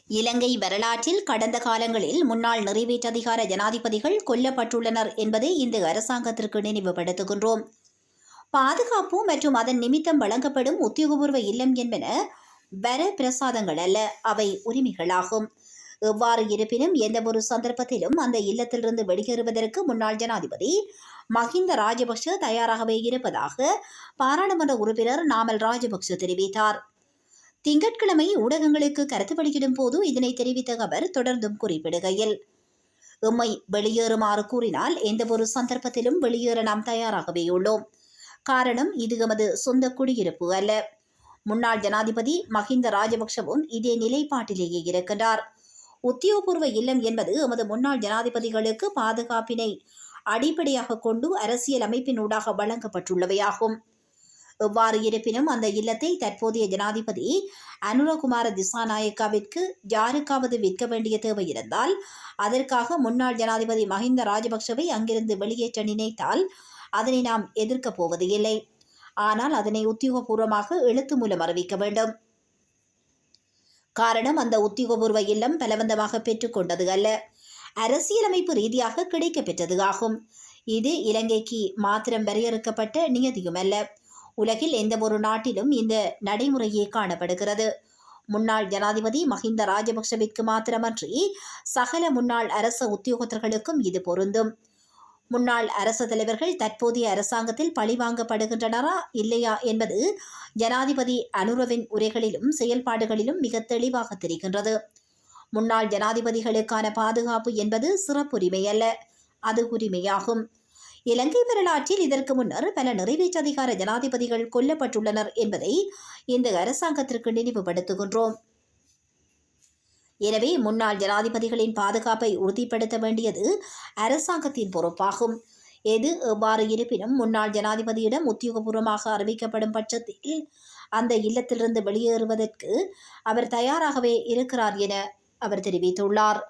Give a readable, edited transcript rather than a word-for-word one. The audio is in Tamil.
இலங்கை வரலாற்றில் கடந்த காலங்களில் முன்னாள் நிறைவேற்றதிகார ஜனாதிபதிகள் கொல்லப்பட்டுள்ளனர் என்பதை இந்த அரசாங்கத்திற்கு நினைவுபடுத்துகின்றோம். பாதுகாப்பு மற்றும் அதன் நிமித்தம் வழங்கப்படும் உத்தியோகபூர்வ இல்லம் என்பன வர பிரசாதங்கள் அல்ல, அவை உரிமைகளாகும். எவ்வாறு இருப்பினும் எந்தவொரு சந்தர்ப்பத்திலும் அந்த இல்லத்திலிருந்து வெளியேறுவதற்கு முன்னாள் ஜனாதிபதி மஹிந்த ராஜபக்ஷ தயாராகவே இருப்பதாக பாராளுமன்ற உறுப்பினர் நாமல் ராஜபக்ஷ தெரிவித்தார். திங்கட்கிழமை ஊடகங்களுக்கு கருத்து வெளியிடும் போது இதனை தெரிவித்த அவர் தொடர்ந்தும் குறிப்பிடுகையில், எம்மை வெளியேறுமாறு கூறினால் எந்தவொரு சந்தர்ப்பத்திலும் வெளியேற நாம் தயாராகவே உள்ளோம். காரணம், இது எமது சொந்த குடியிருப்பு அல்ல. முன்னாள் ஜனாதிபதி மஹிந்த ராஜபக்ஷவும் இதே நிலைப்பாட்டிலேயே இருக்கின்றார். உத்தியோகபூர்வ இல்லம் என்பது எமது முன்னாள் ஜனாதிபதிகளுக்கு பாதுகாப்பினை அடிப்படையாக கொண்டு அரசியல் அமைப்பினூடாக வழங்கப்பட்டுள்ளவையாகும். எவ்வாறு இருப்பினும் அந்த இல்லத்தை தற்போதைய ஜனாதிபதி அனுரகுமார திசாநாயக்காவிற்கு யாருக்காவது விற்க வேண்டிய தேவை இருந்தால் அதற்காக முன்னாள் ஜனாதிபதி மஹிந்த ராஜபக்ஷவை அங்கிருந்து வெளியேற்ற நினைத்தால் அதனை நாம் எதிர்க்கப் போவது இல்லை. ஆனால் அதனை உத்தியோகபூர்வமாக எழுத்து மூலம் அறிவிக்க வேண்டும். காரணம், அந்த உத்தியோகபூர்வ இல்லம் பலவந்தமாக பெற்றுக்கொண்டது அல்ல, அரசியலமைப்பு ரீதியாக கிடைக்க பெற்றது ஆகும். இது இலங்கைக்கு மாத்திரம் வரையறுக்கப்பட்ட நியதியுமல்ல, உலகில் எந்தவொரு நாட்டிலும் இந்த நடைமுறையே காணப்படுகிறது. முன்னாள் ஜனாதிபதி மஹிந்த ராஜபக்ஷவிற்கு மாத்திரமன்றி சகல முன்னாள் அரச உத்தியோகத்தர்களுக்கும் இது பொருந்தும். முன்னாள் அரச தலைவர்கள் தற்போதைய அரசாங்கத்தில் பழிவாங்கப்படுகின்றனரா இல்லையா என்பது ஜனாதிபதி அனுரவின் உரைகளிலும் செயல்பாடுகளிலும் மிக தெளிவாக தெரிகின்றது. முன்னாள் ஜனாதிபதிகளுக்கான பாதுகாப்பு என்பது சிறப்புரிமை அல்ல, அது உரிமையாகும். இலங்கை வரலாற்றில் இதற்கு முன்னர் பல நிறைவேற்றதிகார ஜனாதிபதிகள் கொல்லப்பட்டுள்ளனர் என்பதை இந்த அரசாங்கத்திற்கு நினைவுபடுத்துகின்றோம். எனவே முன்னாள் ஜனாதிபதிகளின் பாதுகாப்பை உறுதிப்படுத்த வேண்டியது அரசாங்கத்தின் பொறுப்பாகும். எது எவ்வாறு இருப்பினும் முன்னாள் ஜனாதிபதியிடம் உத்தியோகபூர்வமாக அறிவிக்கப்படும் பட்சத்தில் அந்த இல்லத்திலிருந்து வெளியேறுவதற்கு அவர் தயாராகவே இருக்கிறார் என அவர் தெரிவித்துள்ளார்.